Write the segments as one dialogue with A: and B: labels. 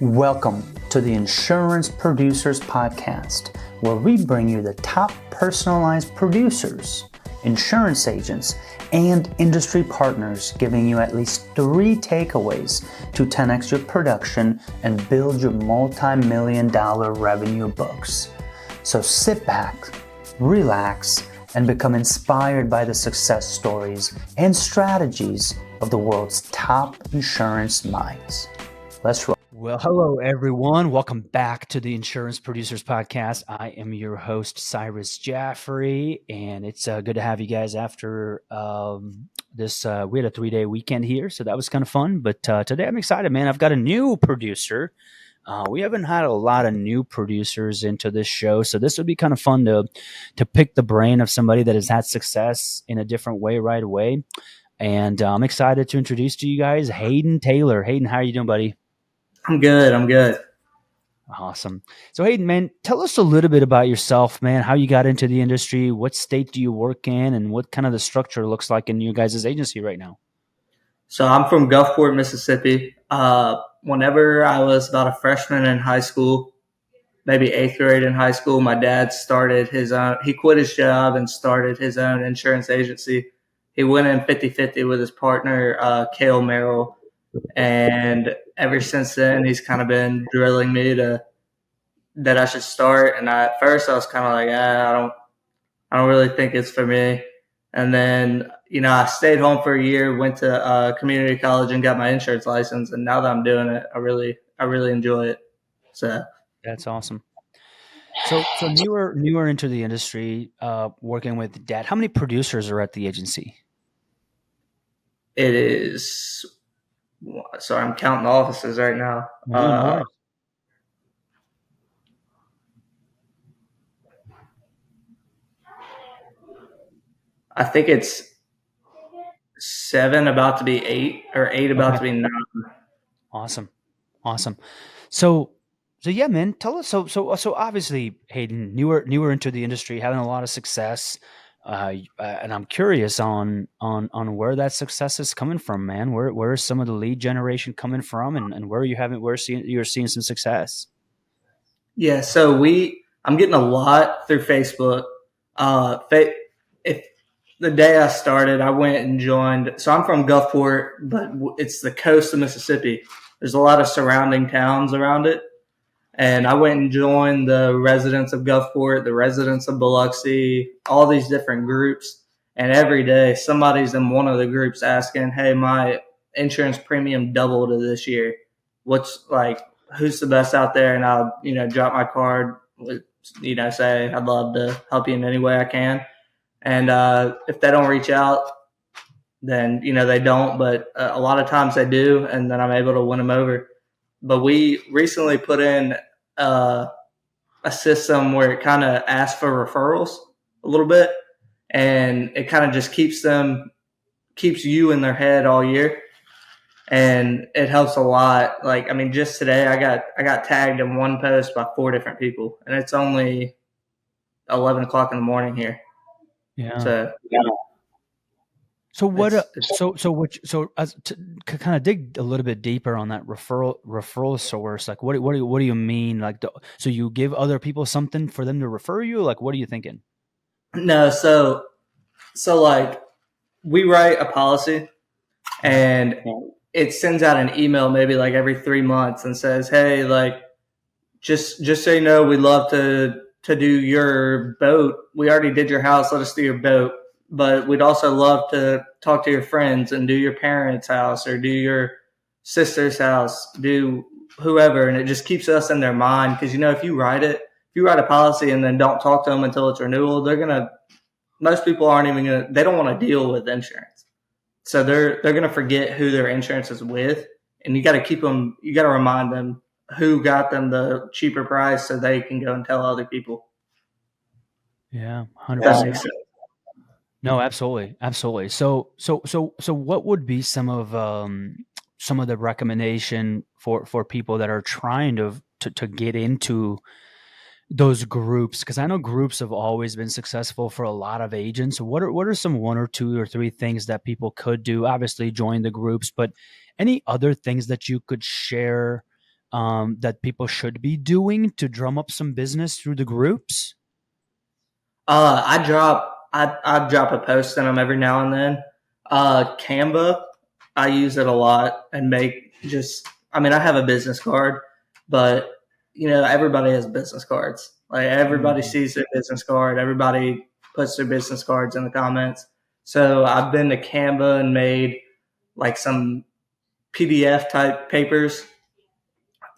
A: Welcome to the Insurance Producers Podcast, where we bring you the top personalized producers, insurance agents, and industry partners, giving you at least 3 takeaways to 10x your production and build your multi-million-dollar revenue books. So sit back, relax, and become inspired by the success stories and strategies of the world's top insurance minds. Let's roll. Well, hello, everyone. Welcome back to the Insurance Producers Podcast. I am your host, Cyrus Jaffrey, and it's good to have you guys after this. We had a 3-day weekend here, so that was kind of fun. But today I'm excited, man. I've got a new producer. We haven't had a lot of new producers into this show, so this would be kind of fun to pick the brain of somebody that has had success in a different way right away. And I'm excited to introduce to you guys Hayden Taylor. Hayden, how are you doing, buddy?
B: I'm good.
A: Awesome. So Hayden, man, tell us a little bit about yourself, man, how you got into the industry, what state do you work in, and what kind of the structure looks like in your guys' agency right now?
B: So I'm from Gulfport, Mississippi. Whenever I was about a freshman in high school, maybe 8th grade in high school, my dad started his own. He quit his job and started his own insurance agency. He went in 50-50 with his partner, Cale Merrill. And ever since then, he's kind of been drilling me that I should start. And at first I was kind of like, I don't really think it's for me. And then, I stayed home for a year, went to community college and got my insurance license. And now that I'm doing it, I really enjoy it. So
A: that's awesome. So newer into the industry, working with Dad. How many producers are at the agency?
B: It is. Sorry, I'm counting the offices right now. I think it's 7 about to be 8 or 8 about to be 9.
A: Awesome. So yeah, man, tell us. So obviously, Hayden, newer into the industry, having a lot of success. And I'm curious on where that success is coming from, man. Where is some of the lead generation coming from, and where you're seeing some success?
B: Yeah, so I'm getting a lot through Facebook. If the day I started, I went and joined. So I'm from Gulfport, but it's the coast of Mississippi. There's a lot of surrounding towns around it. And I went and joined the residents of Gulfport, the residents of Biloxi, all these different groups. And every day somebody's in one of the groups asking, hey, my insurance premium doubled this year. Who's the best out there? And I'll, drop my card, say I'd love to help you in any way I can. And if they don't reach out, then, they don't. But a lot of times they do, and then I'm able to win them over. But we recently put in a system where it kind of asks for referrals a little bit, and it kind of just keeps you in their head all year, and it helps a lot. Just today I got tagged in one post by 4 different people, and it's only 11 o'clock in the morning here.
A: Yeah. So to kind of dig a little bit deeper on that referral source, like what do you mean? So you give other people something for them to refer you? Like, what are you thinking?
B: No, so we write a policy, and it sends out an email maybe like every 3 months and says, hey, just so you know, we'd love to do your boat. We already did your house. Let us do your boat. But we'd also love to talk to your friends and do your parents' house or do your sister's house, do whoever. And it just keeps us in their mind. Because, if you write a policy and then don't talk to them until it's renewal, most people they don't want to deal with insurance. So they're going to forget who their insurance is with. And you got to remind them who got them the cheaper price so they can go and tell other people.
A: Yeah, 100%. No, absolutely. So what would be some of the recommendation for people that are trying to get into those groups? Because I know groups have always been successful for a lot of agents. What are some 1 or 2 or 3 things that people could do? Obviously, join the groups, but any other things that you could share that people should be doing to drum up some business through the groups?
B: I drop a post in them every now and then. Canva, I use it a lot and I mean, I have a business card, but everybody has business cards. Like everybody sees their business card. Everybody puts their business cards in the comments. So I've been to Canva and made like some PDF type papers,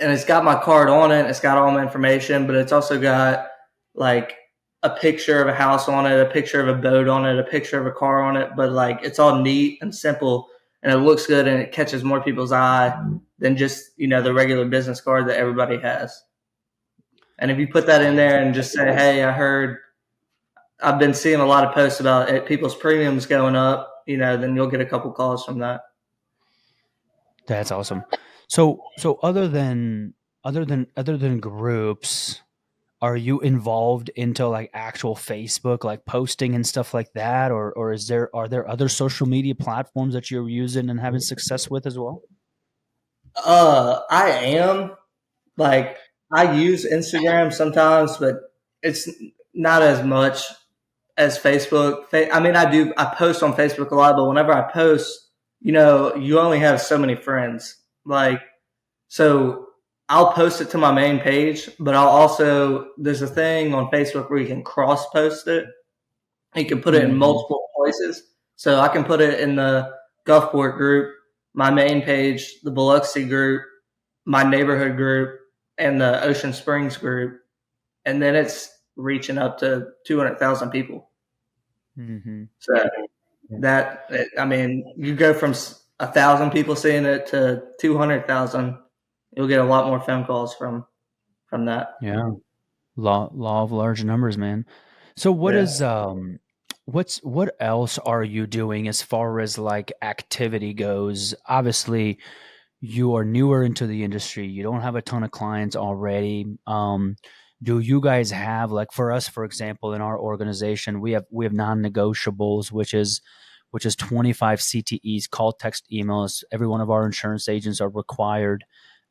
B: and it's got my card on it. It's got all my information, but it's also got like a picture of a house on it, a picture of a boat on it, a picture of a car on it. But like it's all neat and simple, and it looks good, and it catches more people's eye than just the regular business card that everybody has. And if you put that in there and just say, "Hey, I've been seeing a lot of posts about people's premiums going up," then you'll get a couple calls from that.
A: That's awesome. So other than groups, are you involved into like actual Facebook, like posting and stuff like that, or are there other social media platforms that you're using and having success with as well?
B: I am. Like I use Instagram sometimes, but it's not as much as Facebook. I mean, I post on Facebook a lot, but whenever I post, you only have so many friends. Like, so I'll post it to my main page, but there's a thing on Facebook where you can cross post it. You can put it in multiple places. So I can put it in the Gulfport group, my main page, the Biloxi group, my neighborhood group, and the Ocean Springs group, and then it's reaching up to 200,000 people.
A: Mm-hmm.
B: So I mean, you go from 1,000 people seeing it to 200,000. You'll get a lot more phone calls from that.
A: Yeah. Law of large numbers, man. So what else are you doing as far as like activity goes? Obviously, you are newer into the industry. You don't have a ton of clients already. Do you guys have, like, for us, for example, in our organization, we have non-negotiables, which is 25 CTEs, call, text, emails. Every one of our insurance agents are required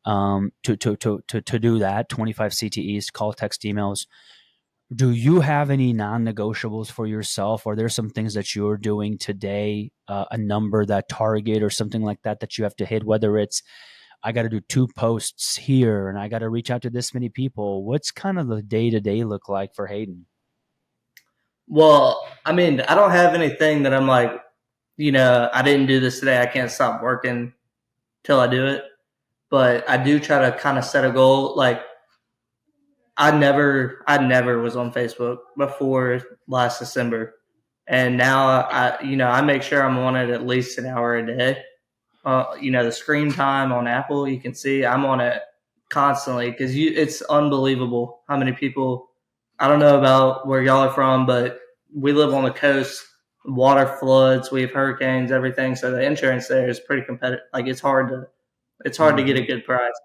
A: to do that. 25 CTEs, call, text, emails. Do you have any non-negotiables for yourself? Are there some things that you're doing today, a number, that target, or something like that that you have to hit? Whether it's, I got to do 2 posts here and I got to reach out to this many people. What's kind of the day-to-day look like for Hayden?
B: Well, I mean, I don't have anything that I'm like, I didn't do this today. I can't stop working till I do it. But I do try to kind of set a goal. Like I never was on Facebook before last December, and now I make sure I'm on it at least an hour a day. The screen time on Apple, you can see I'm on it constantly because it's unbelievable how many people. I don't know about where y'all are from, but we live on the coast. Water floods, we have hurricanes, everything. So the insurance there is pretty competitive. Like it's hard to get a good price.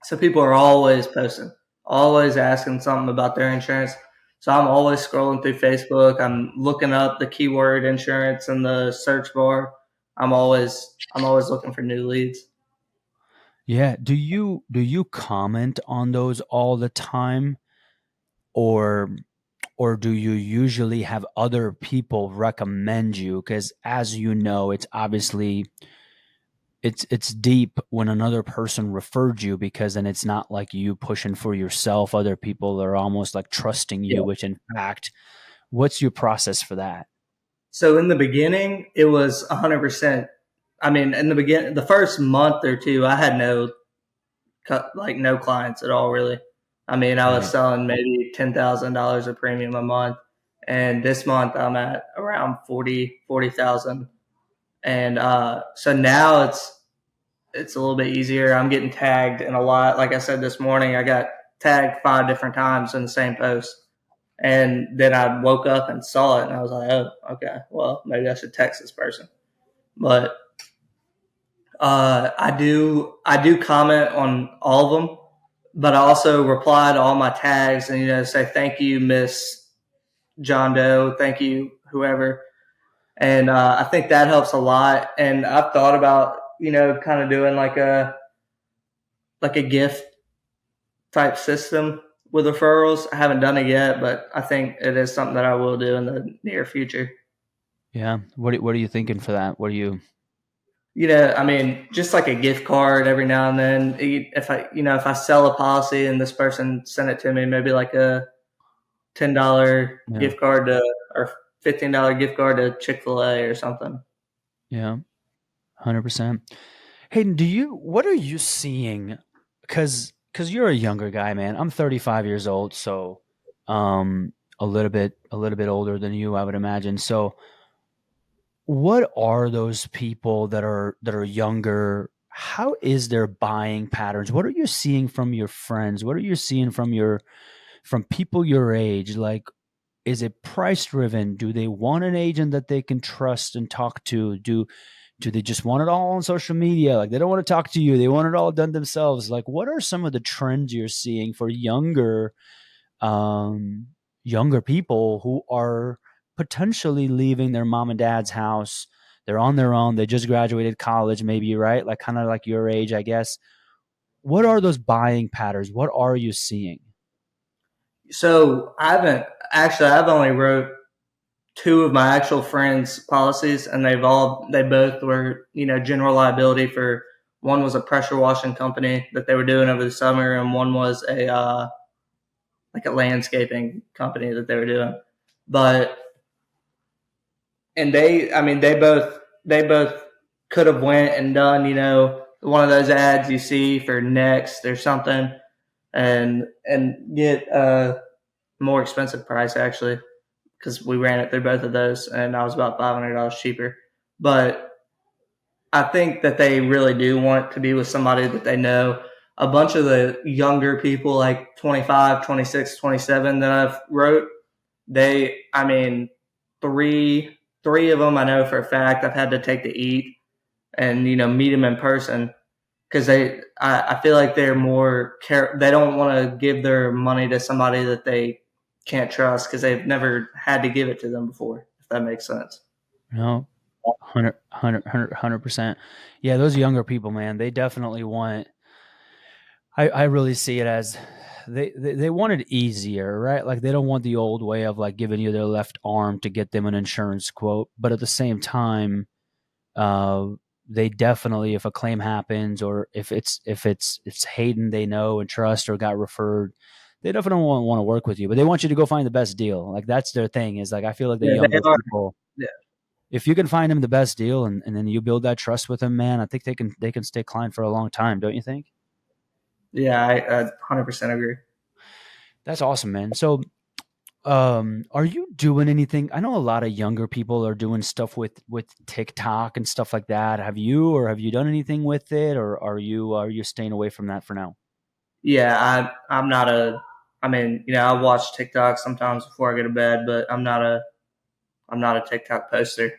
B: So people are always posting, always asking something about their insurance. So I'm always scrolling through Facebook. I'm looking up the keyword insurance in the search bar. I'm always looking for new leads.
A: Yeah. Do you comment on those all the time, or do you usually have other people recommend you? Because as you know, it's obviously it's deep when another person referred you, because then it's not like you pushing for yourself. Other people are almost like trusting you,
B: Yeah.
A: which in fact, what's your process for that?
B: So in the beginning, it was 100%. I mean, in the beginning, the first month or two, I had no clients at all, really. I mean, I was
A: Right.
B: selling maybe $10,000 of premium a month, and this month I'm at around 40,000. And so now it's a little bit easier. I'm getting tagged in a lot. Like I said this morning, I got tagged 5 different times in the same post. And then I woke up and saw it, and I was like, "Oh, okay. Well, maybe I should text this person." But I do comment on all of them, but I also reply to all my tags and say thank you, Miss John Doe, thank you, whoever. And I think that helps a lot. And I've thought about kind of doing like like a gift type system with referrals. I haven't done it yet, but I think it is something that I will do in the near future.
A: Yeah. What are you thinking for that? What are you?
B: I mean, just like a gift card every now and then. If I sell a policy and this person sent it to me, maybe like a $10
A: Yeah.
B: gift card to or $15 gift card to Chick-fil-A or something.
A: Yeah. 100%. Hayden, what are you seeing? Because you're a younger guy, man. I'm 35 years old, so um, a little bit older than you, I would imagine. So, what are those people that are younger? How is their buying patterns? What are you seeing from your friends? What are you seeing from people your age? Like, is it price driven? Do they want an agent that they can trust and talk to? Do they just want it all on social media? Like they don't want to talk to you. They want it all done themselves. Like what are some of the trends you're seeing for um, younger people who are potentially leaving their mom and dad's house? They're on their own. They just graduated college, maybe, right? Like kind of like your age, I guess. What are those buying patterns? What are you seeing?
B: So I've only wrote two of my actual friends' policies, and they both were general liability for. One was a pressure washing company that they were doing over the summer, and one was a like a landscaping company that they were doing. But and I mean, they both could have went and done one of those ads you see for Next or something, and get a more expensive price actually because we ran it through both of those, and I was about $500 cheaper. But I think that they really do want to be with somebody that they know. A bunch of the younger people, like 25, 26, 27, that I've wrote, I mean, three of them I know for a fact I've had to take to eat and meet them in person because I feel like they're they don't want to give their money to somebody that they can't trust because they've never had to give it to them before, if that makes sense.
A: No, 100%. Yeah, those younger people, man, they definitely want. I really see it as they want it easier, right? Like they don't want the old way of like giving you their left arm to get them an insurance quote, but at the same time, uh, they definitely, if a claim happens or if it's Hayden they know and trust or got referred, they definitely want to work with you, but they want you to go find the best deal. Like that's their thing. Is like I feel like the
B: Yeah, they
A: younger
B: are.
A: people,
B: Yeah,
A: if you can find them the best deal and then you build that trust with them, man, I think they can stay client for a long time, don't you think?
B: yeah, I 100% agree.
A: That's awesome, man. So, are you doing anything? I know a lot of younger people are doing stuff with TikTok and stuff like that. Have you done anything with it, or are you staying away from that for now?
B: Yeah, I'm not a. I mean, I watch TikTok sometimes before I go to bed, but I'm not a TikTok poster.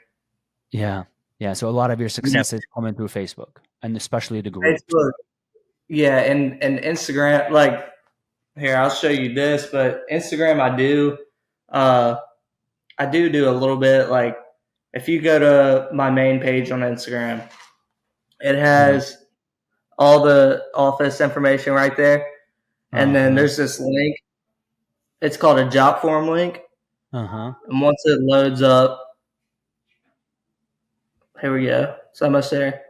A: Yeah, yeah. So a lot of your
B: You know,
A: success is coming through Facebook, and especially the groups.
B: Facebook, yeah, and Instagram. Like here, I'll show you this, but Instagram, uh, I do a little bit. Like if you go to my main page on Instagram, it
A: Yeah.
B: has all the office information right there, and
A: Uh
B: then
A: huh.
B: there's this link. It's called a job form link,
A: Uh huh.
B: and once it loads up, here we go. It's almost there.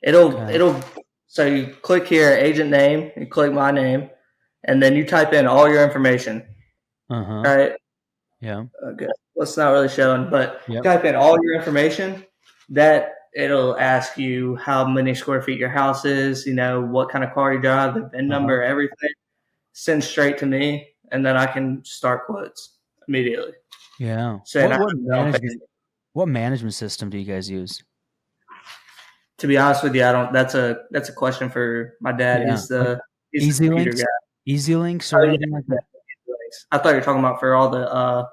B: It'll
A: Okay.
B: it'll so you click here, agent name, you click my name, and then you type in all your information.
A: Uh huh.
B: Right?
A: Yeah.
B: Okay. Well, it's not really showing, but
A: Yep.
B: type in all your information. That it'll ask you how many square feet your house is, what kind of car you drive, the VIN
A: Uh huh.
B: number, everything. Send straight to me, and then I can start quotes immediately.
A: Yeah.
B: So and I have no down payment.
A: What management system do you guys use?
B: To be honest with you, I don't. That's a question for my dad.
A: Yeah. Like
B: He's the
A: Easy
B: computer
A: links,
B: guy.
A: Easy links,
B: Oh
A: or
B: yeah,
A: anything like
B: yeah.
A: that.
B: I thought you were talking about for
A: Got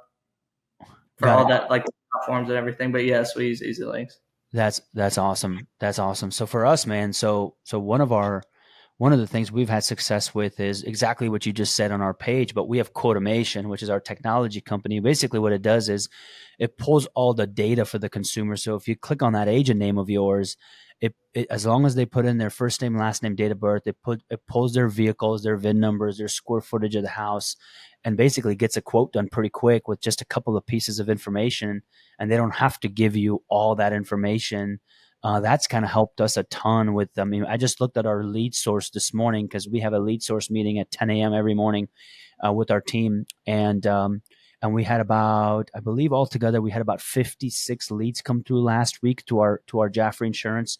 B: all
A: it.
B: that like platforms and everything. But yes, we use Easy Links.
A: That's awesome. That's awesome. So for us, man, so one of our one of the things we've had success with is exactly what you just said on our page, but we have Quotamation, which is our technology company. Basically what it does is it pulls all the data for the consumer. So if you click on that agent name of yours, as long as they put in their first name, last name, date of birth, it pulls their vehicles, their VIN numbers, their square footage of the house, and basically gets a quote done pretty quick with just a couple of pieces of information. And they don't have to give you all that information. That's kind of helped us a ton with, I mean, I just looked at our lead source this morning because we have a lead source meeting at 10 a.m. every morning with our team. And we had about, I believe altogether, we had about 56 leads come through last week to our Jaffrey Insurance.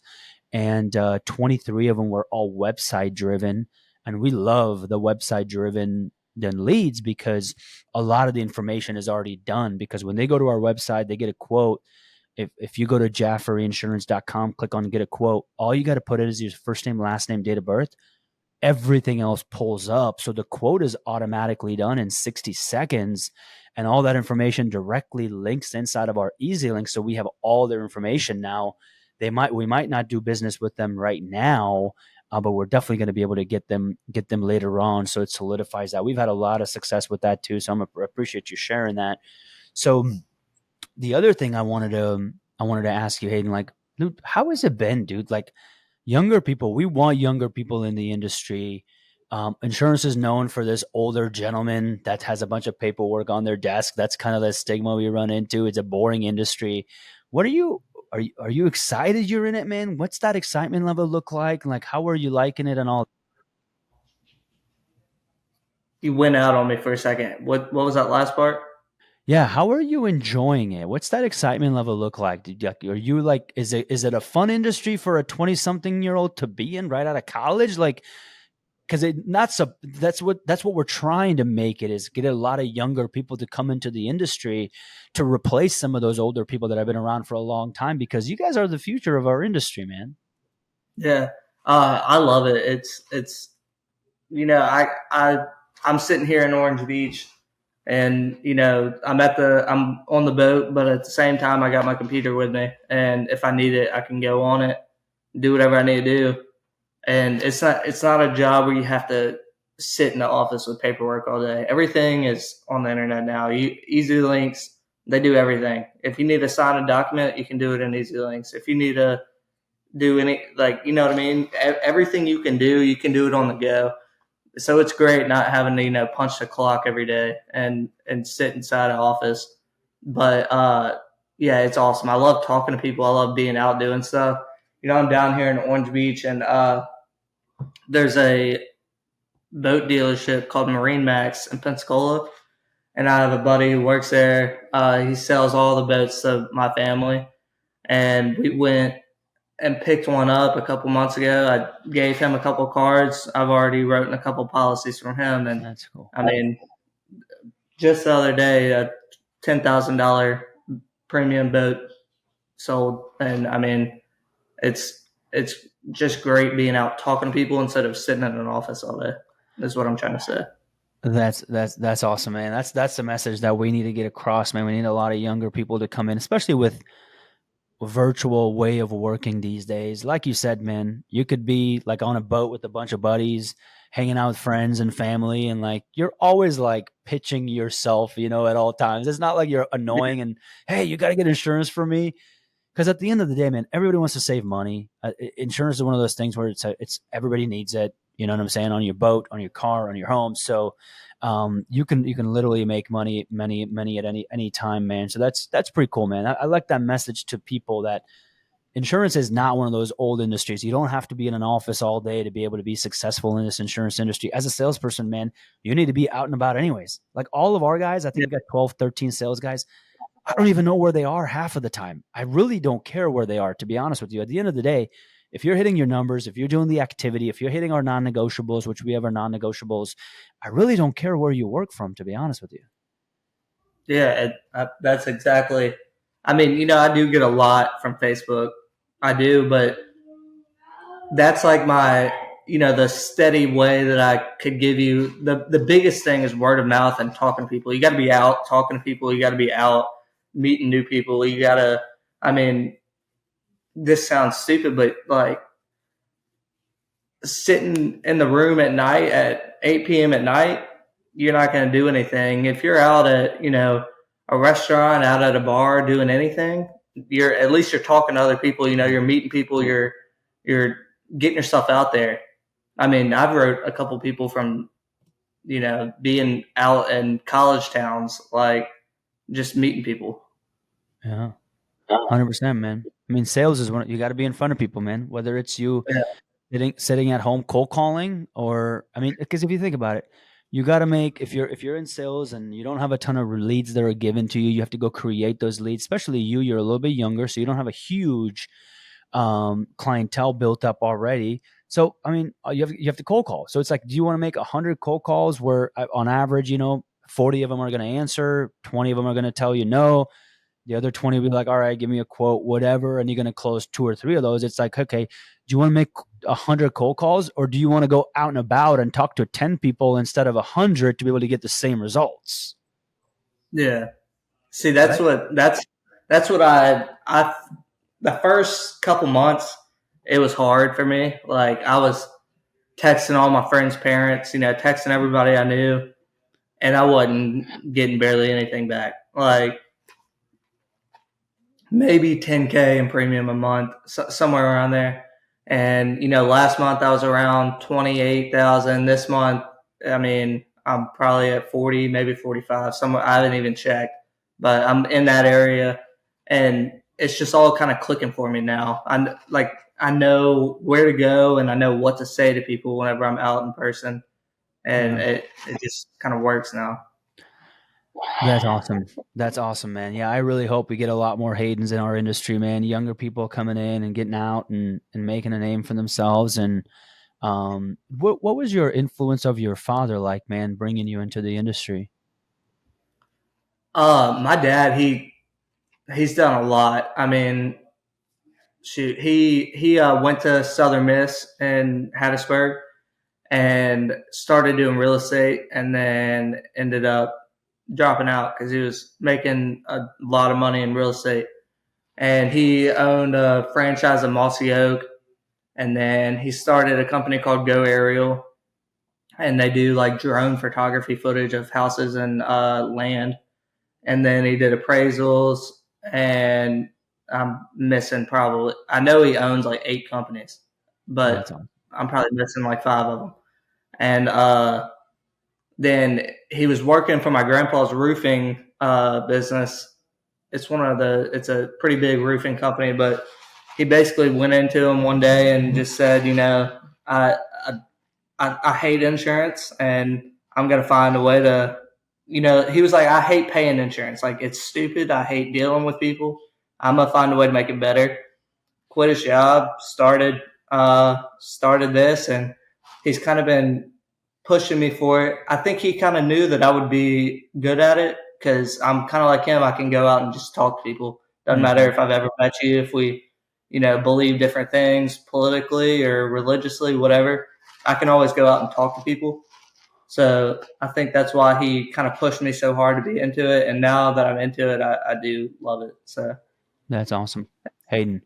A: And 23 of them were all website driven. And we love the website driven than leads because a lot of the information is already done. Because when they go to our website, they get a quote. If you go to jaffreyinsurance.com, click on get a quote, all you got to put in is your first name, last name, date of birth. Everything else pulls up. So the quote is automatically done in 60 seconds. And all that information directly links inside of our Easy Link. So we have all their information now. We might not do business with them right now, but we're definitely going to be able to get them later on. So it solidifies that. We've had a lot of success with that too. So I appreciate you sharing that. So the other thing I wanted to ask you, Hayden, like, dude, how has it been, dude? Like, younger people, we want younger people in the industry. Insurance is known for this older gentleman that has a bunch of paperwork on their desk. That's kind of the stigma we run into. It's a boring industry. What are you excited you're in it, man? What's that excitement level look like? Like, how are you liking it and all?
B: You went out on me for a second. What was that last part?
A: Yeah, how are you enjoying it? What's that excitement level look like? Are you like, is it a fun industry for a 20 something year old to be in right out of college? Like, because it not so that's what we're trying to make it is get a lot of younger people to come into the industry to replace some of those older people that have been around for a long time, because you guys are the future of our industry, man.
B: Yeah, I love it. It's I'm sitting here in Orange Beach, and I'm on the boat, but at the same time I got my computer with me, and if I need it, I can go on it, do whatever I need to do. And it's not a job where you have to sit in the office with paperwork all day. Everything is on the internet now. Easy Links, they do everything. If you need to sign a document, you can do it in Easy Links. If you need to do any, like, you know what I mean, everything you can do it on the go. So it's great not having to punch the clock every day and sit inside an office. But yeah, it's awesome. I love talking to people. I love being out doing stuff. I'm down here in Orange Beach, and there's a boat dealership called Marine Max in Pensacola, and I have a buddy who works there. He sells all the boats to my family, and we went and picked one up a couple months ago. I gave him a couple cards. I've already written a couple policies from him, and
A: That's cool.
B: I mean, just the other day, a $10,000 premium boat sold, and I mean, it's just great being out talking to people instead of sitting in an office all day. Is what I'm trying to say.
A: That's awesome, man. That's the message that we need to get across, man. We need a lot of younger people to come in, especially with virtual way of working these days. Like you said, man, you could be like on a boat with a bunch of buddies, hanging out with friends and family, and like you're always like pitching yourself, at all times. It's not like you're annoying and, hey, you got to get insurance for me. Because at the end of the day, man, everybody wants to save money. Insurance is one of those things where it's everybody needs it. You know what I'm saying? On your boat, on your car, on your home. So you can literally make money many at any time, man. So that's pretty cool, man. I like that message to people that insurance is not one of those old industries. You don't have to be in an office all day to be able to be successful in this insurance industry. As a salesperson, man, you need to be out and about anyways. Like all of our guys, I think we got 12, 13 sales guys. I don't even know where they are half of the time. I really don't care where they are, to be honest with you. At the end of the day, if you're hitting your numbers, if you're doing the activity, if you're hitting our non-negotiables, which we have our non-negotiables, I really don't care where you work from, to be honest with you.
B: Yeah, that's exactly. I mean, I do get a lot from Facebook. I do, but that's like my, the steady way that I could give you. The biggest thing is word of mouth and talking to people. You got to be out talking to people. You got to be out meeting new people. You got to, I mean, this sounds stupid, but like sitting in the room at night at 8 p.m. at night, you're not going to do anything. If you're out at, a restaurant, out at a bar doing anything, at least you're talking to other people, you're meeting people, you're getting yourself out there. I mean, I've wrote a couple people from, being out in college towns, like just meeting people.
C: Yeah. 100%, man. I mean, sales is you got to be in front of people, man. Whether it's you sitting at home cold calling, or I mean, because if you think about it, you got to make if you're in sales and you don't have a ton of leads that are given to you, you have to go create those leads. Especially you're a little bit younger, so you don't have a huge clientele built up already. So I mean, you have to cold call. So it's like, do you want to make 100 cold calls where on average, 40 of them are going to answer, 20 of them are going to tell you no. The other 20 will be like, all right, give me a quote, whatever. And you're going to close 2 or 3 of those. It's like, okay, do you want to make 100 cold calls, or do you want to go out and about and talk to 10 people instead of 100 to be able to get the same results?
B: Yeah. See, that's what I the first couple months, it was hard for me. Like I was texting all my friends' parents, texting everybody I knew, and I wasn't getting barely anything back. Like maybe 10K in premium a month, somewhere around there. And last month I was around 28,000. This month, I mean, I'm probably at 40, maybe 45. Somewhere I haven't even checked, but I'm in that area, and it's just all kind of clicking for me now. I know where to go, and I know what to say to people whenever I'm out in person, and it just kind of works now.
C: That's awesome. That's awesome, man. Yeah, I really hope we get a lot more Haydens in our industry, man. Younger people coming in and getting out and making a name for themselves. And what was your influence of your father like, man, bringing you into the industry?
B: My dad, he's done a lot. I mean, shoot, he went to Southern Miss in Hattiesburg and started doing real estate, and then ended up dropping out because he was making a lot of money in real estate. And he owned a franchise in Mossy Oak, and then he started a company called Go Aerial, and they do like drone photography footage of houses and land. And then he did appraisals, and I'm missing probably. I know he owns like 8 companies, but I'm probably missing like 5 of them. And then he was working for my grandpa's roofing business. It's a pretty big roofing company, but he basically went into him one day and just said, I hate insurance, and I'm going to find a way to, he was like, I hate paying insurance. Like, it's stupid. I hate dealing with people. I'm going to find a way to make it better. Quit his job, started this, and he's kind of been pushing me for it. I think he kind of knew that I would be good at it, because I'm kind of like him. I can go out and just talk to people. Doesn't matter if I've ever met you, if we, believe different things politically or religiously, whatever. I can always go out and talk to people. So I think that's why he kind of pushed me so hard to be into it. And now that I'm into it, I do love it. So
C: that's awesome. Hayden,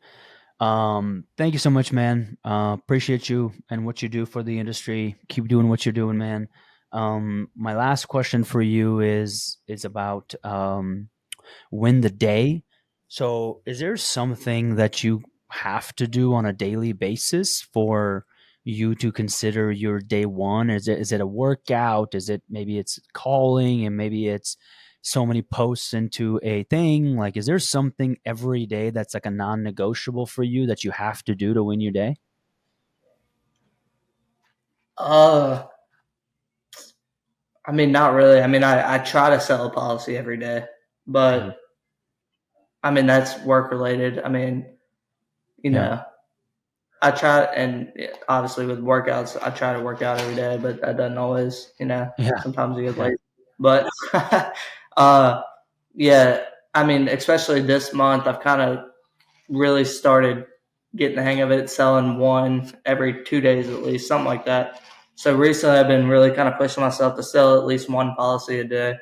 C: thank you so much, man. Appreciate you and what you do for the industry. Keep doing what you're doing, man. My last question for you is about win the day. So is there something that you have to do on a daily basis for you to consider your day one? Is it a workout? Is it maybe it's calling, and maybe it's so many posts into a thing? Like, is there something every day that's like a non-negotiable for you that you have to do to win your day?
B: I mean, not really. I mean, I try to sell a policy every day, but I mean, that's work related. I mean, I try, and obviously with workouts, I try to work out every day, but that doesn't always, sometimes you get late. But yeah, I mean, especially this month, I've kind of really started getting the hang of it, selling one every 2 days at least, something like that. So recently I've been really kind of pushing myself to sell at least one policy a day.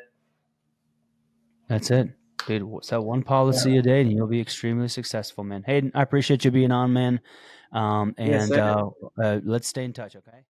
C: That's it. Dude, sell one policy a day and you'll be extremely successful, man. Hayden, I appreciate you being on, man.
B: Yes,
C: And
B: sir.
C: let's stay in touch, okay?